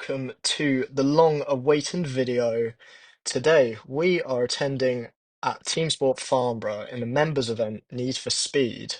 welcome to the long-awaited video. Today we are attending at TeamSport Farnborough in the members event Need for Speed.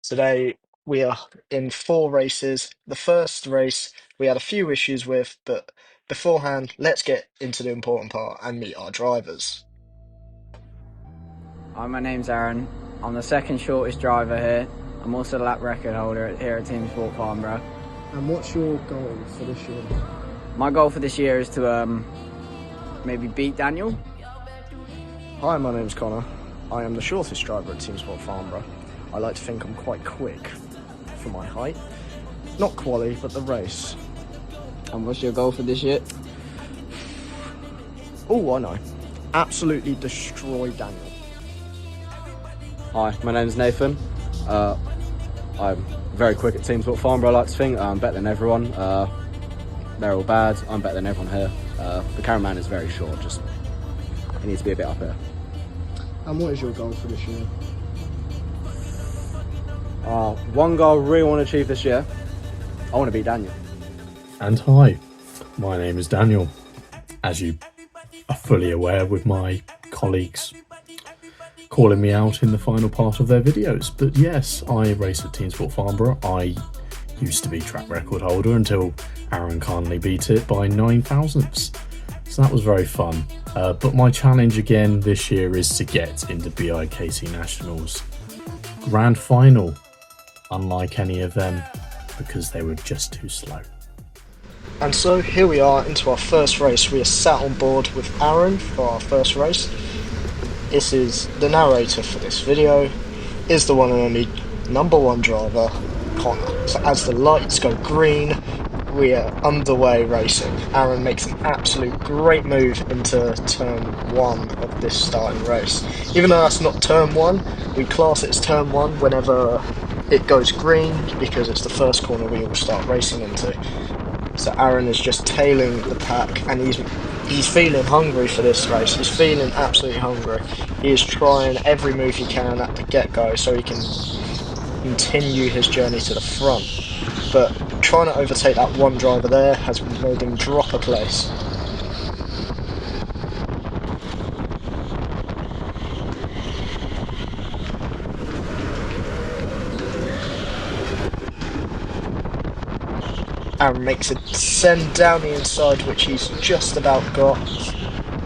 Today we are in 4 races. The first race we had a few issues with, but beforehand, let's get into the important part and meet our drivers. Hi, my name's Aaron. I'm the second shortest driver here. I'm also the lap record holder here at TeamSport Farnborough. And what's your goal for this year? My goal for this year is to maybe beat Daniel. Hi, my name's Connor. I am the shortest driver at TeamSport Farnborough. I like to think I'm quite quick for my height. Not quali, but the race. And what's your goal for this year? Oh, I know. Absolutely destroy Daniel. Hi, my name's Nathan. I'm very quick at TeamSport Farnborough, I like to think. I'm better than everyone. They're all bad. I'm better than everyone here. The cameraman is very short, just he needs to be a bit up here. And what is your goal for this year? One goal I really want to achieve this year, I want to beat Daniel. And hi, my name is Daniel. As you are fully aware with my colleagues calling me out in the final part of their videos. But yes, I race at TeamSport Farnborough. I used to be track record holder until Aaron kindly beat it by 9 thousandths. So that was very fun. But my challenge again this year is to get into BIKC Nationals Grand Final, unlike any of them, because they were just too slow. And so here we are into our first race. We are sat on board with Aaron for our first race. This is the narrator for this video, is the one and only #1 driver, Connor. So as the lights go green, we are underway racing. Aaron makes an absolute great move into turn 1 of this starting race. Even though that's not turn 1, we class it as turn 1 whenever it goes green, because it's the first corner we all start racing into. So Aaron is just tailing the pack, and he's feeling hungry for this race. He's feeling absolutely hungry. He is trying every move he can at the get-go so he can continue his journey to the front. But trying to overtake that one driver there has made him drop a place. Aaron makes a descent down the inside, which he's just about got,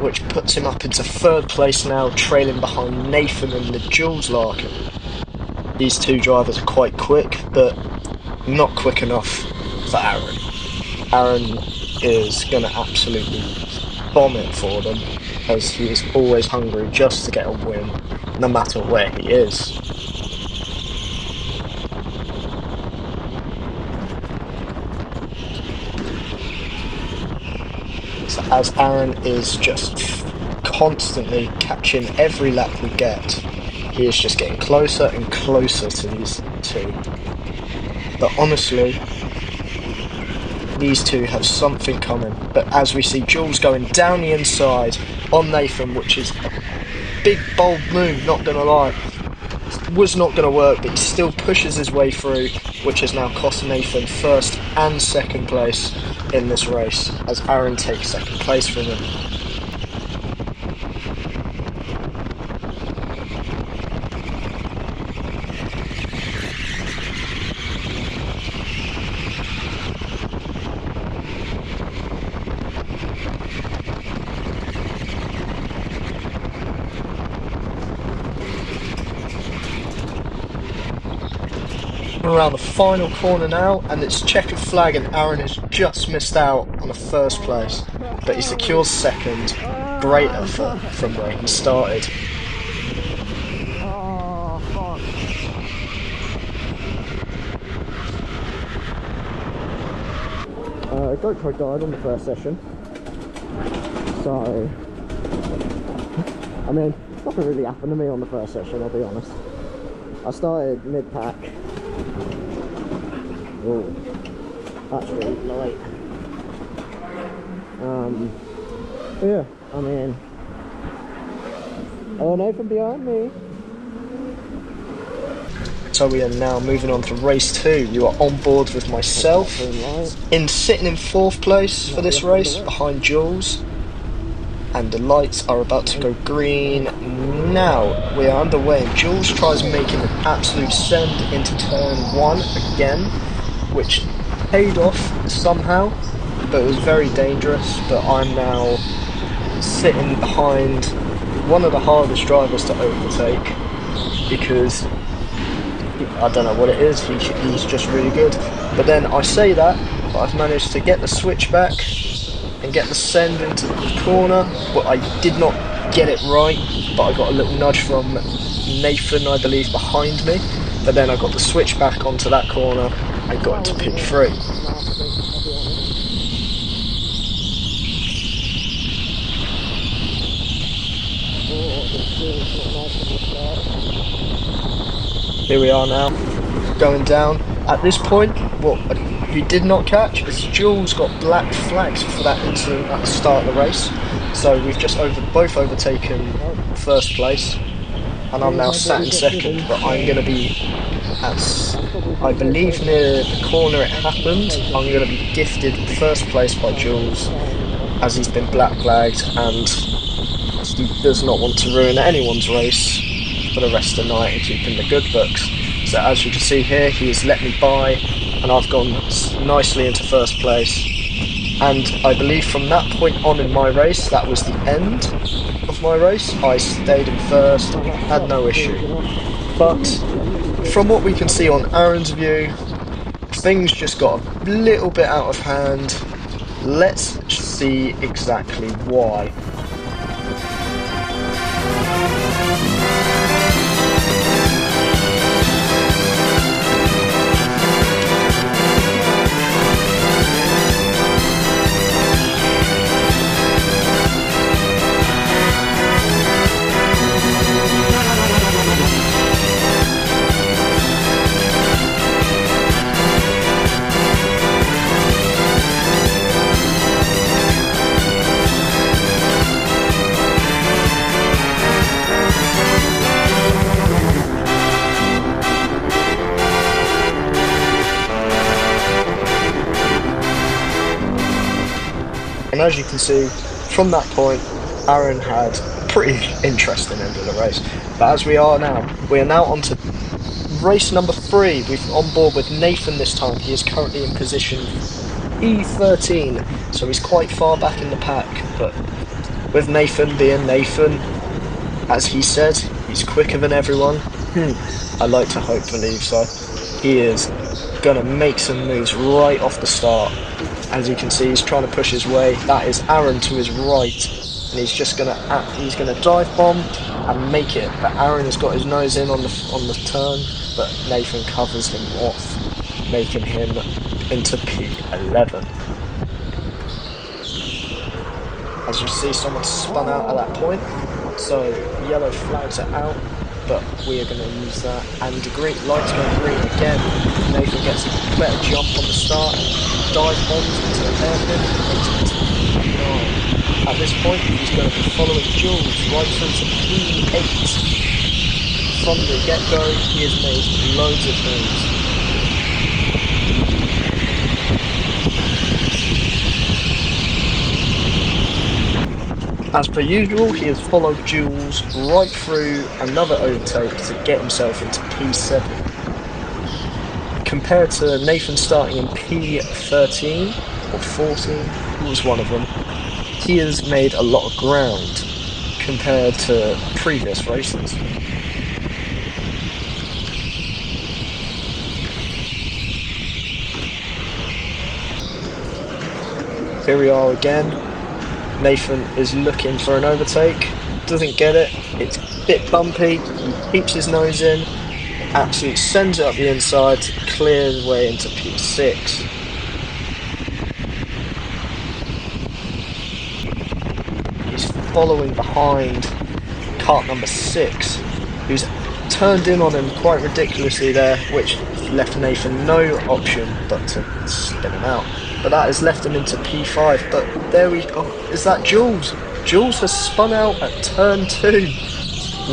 which puts him up into 3rd place now, trailing behind Nathan and the Jules Larkin. These two drivers are quite quick, but not quick enough for Aaron. Aaron is going to absolutely bomb it for them, as he is always hungry just to get a win, no matter where he is. So as Aaron is just constantly catching every lap we get, he is just getting closer and closer to these two. But honestly, these two have something coming. But as we see Jules going down the inside on Nathan, which is a big bold move, not gonna lie, was not gonna work, but he still pushes his way through, which has now cost Nathan 1st and 2nd place in this race, as Aaron takes 2nd place from him. Around the final corner now, and it's checkered flag, and Aaron has just missed out on the 1st place, but he secures 2nd. Great effort from where he started. GoPro died on the 1st session, so I mean, nothing really happened to me on the 1st session, I'll be honest. I started mid-pack. Oh, that's really light. Yeah, I mean, oh, Nathan behind me. So we are now moving on to race 2. You are on board with myself, sitting in 4th place for this race, behind Jules. And the lights are about to go green. Now we are underway, and Jules tries making an absolute send into turn 1 again, which paid off somehow, but it was very dangerous. But I'm now sitting behind one of the hardest drivers to overtake, because I don't know what it is, he's just really good. But then I say that, but I've managed to get the switch back and get the send into the corner, but I did not get it right, but I got a little nudge from Nathan, I believe, behind me. But then I got the switch back onto that corner and got into P3. Here we are now, going down. At this point, what you did not catch is Jules got black flags for that incident at the start of the race. So we've just both overtaken 1st place, and I'm now sat in 2nd, but I'm going to be at, I believe, near the corner it happened. I'm going to be gifted 1st place by Jules, as he's been black flagged, and he does not want to ruin anyone's race for the rest of the night and keep in the good books. So as you can see here, he has let me by, and I've gone nicely into 1st place. And I believe from that point on in my race, that was the end of my race. I stayed in 1st, had no issue. But from what we can see on Aaron's view, things just got a little bit out of hand. Let's see exactly why. And as you can see, from that point, Aaron had a pretty interesting end of the race. But as we are now on to race number 3. We're on board with Nathan this time. He is currently in position E13, so he's quite far back in the pack. But with Nathan being Nathan, as he said, he's quicker than everyone. I like to hope, believe so. He is going to make some moves right off the start. As you can see, he's trying to push his way. That is Aaron to his right, and he's just gonna dive bomb and make it. But Aaron has got his nose in on the turn, but Nathan covers him off, making him into P11. As you see, someone spun out at that point, so yellow flags are out, but we are going to use that. And the green lights go green again. Nathan gets a better jump on the start, dive bombs into the hairpin, makes it to P9. At this point, he's going to be following Jules right through to P8. From the get-go, he has made loads of moves. As per usual, he has followed Jules right through another overtake to get himself into P7. Compared to Nathan starting in P13 or 14, who was one of them, he has made a lot of ground compared to previous races. Here we are again. Nathan is looking for an overtake, doesn't get it, it's a bit bumpy, he keeps his nose in, absolutely sends it up the inside to clear his way into P6. He's following behind cart number 6, who's turned in on him quite ridiculously there, which left Nathan no option but to spin him out. But that has left him into P5, but there we go. Is that Jules? Jules has spun out at turn 2.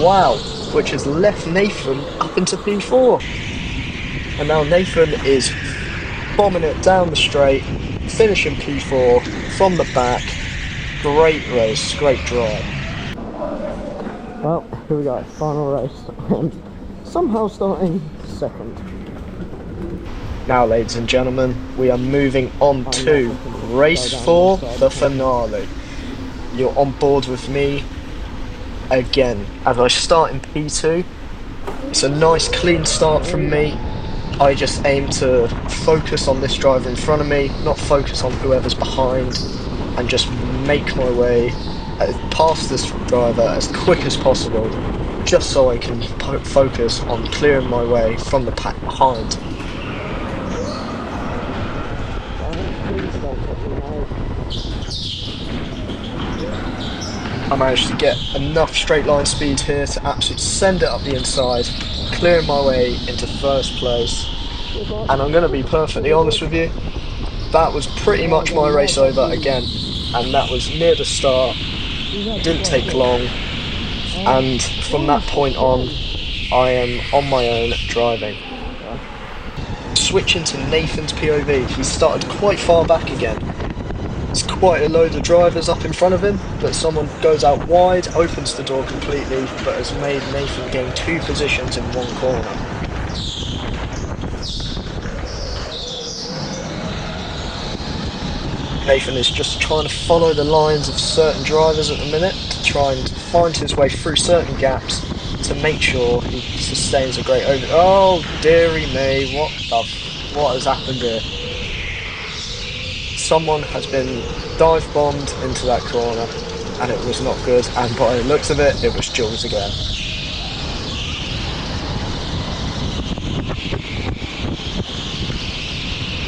Wow, which has left Nathan up into P4. And now Nathan is bombing it down the straight, finishing P4 from the back. Great race, great drive. Well, here we go, final race. I'm somehow starting second. Now, ladies and gentlemen, we are moving on to race 4, the finale. You're on board with me again as I start in P2. It's a nice clean start from me. I just aim to focus on this driver in front of me, not focus on whoever's behind, and just make my way past this driver as quick as possible, just so I can focus on clearing my way from the pack behind. I managed to get enough straight line speed here to absolutely send it up the inside, clearing my way into first place. And I'm going to be perfectly honest with you, that was pretty much my race over again, and that was near the start, didn't take long, and from that point on I am on my own driving. Switching to Nathan's POV, he started quite far back again. There's quite a load of drivers up in front of him, but someone goes out wide, opens the door completely, but has made Nathan gain 2 positions in 1 corner. Nathan is just trying to follow the lines of certain drivers at the minute, to try and find his way through certain gaps to make sure he sustains a great over. Oh, dearie me, what has happened here? Someone has been dive bombed into that corner, and it was not good, and by the looks of it, it was Jules again.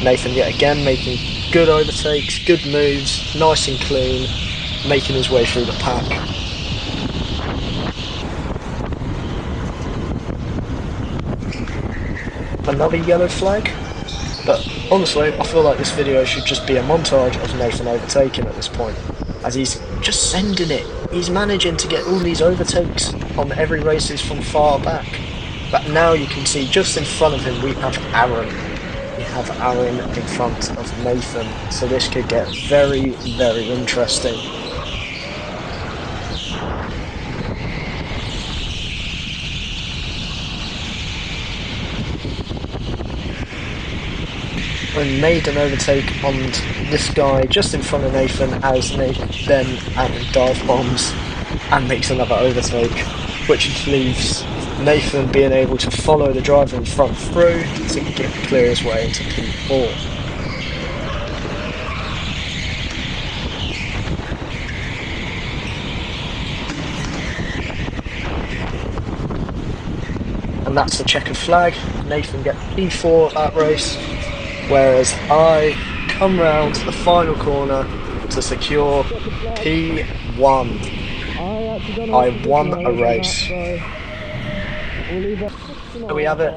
Nathan yet again making good overtakes, good moves, nice and clean, making his way through the pack. Another yellow flag, but honestly I feel like this video should just be a montage of Nathan overtaking at this point, as he's just sending it. He's managing to get all these overtakes on every races from far back, but now you can see just in front of him we have Aaron. We have Aaron in front of Nathan, so this could get very, very interesting. And made an overtake on this guy just in front of Nathan, as Nathan then Aaron dive bombs and makes another overtake, which leaves Nathan being able to follow the driver in front through to clear his way into P4. And that's the checkered flag. Nathan gets P4 at that race, whereas I come round to the final corner to secure P1. I won a race. There we have it.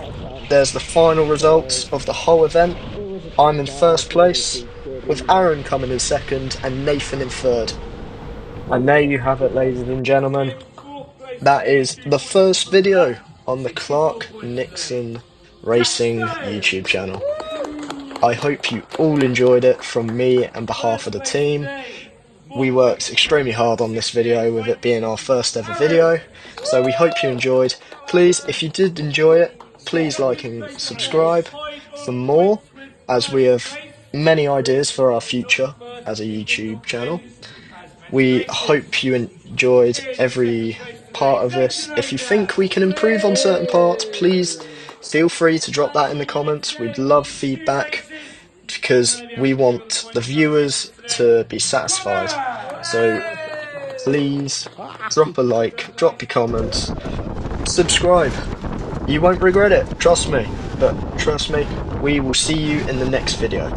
There's the final results of the whole event. I'm in first place, with Aaron coming in second and Nathan in third. And there you have it, ladies and gentlemen. That is the first video on the Clark-Nixon Racing YouTube channel. I hope you all enjoyed it from me and behalf of the team. We worked extremely hard on this video, with it being our first ever video, so we hope you enjoyed. Please, if you did enjoy it, please like and subscribe for more, as we have many ideas for our future as a YouTube channel. We hope you enjoyed every part of this. If you think we can improve on certain parts, please feel free to drop that in the comments. We'd love feedback, because we want the viewers to be satisfied. So please drop a like, drop your comments, subscribe. You won't regret it, trust me. But trust me, we will see you in the next video.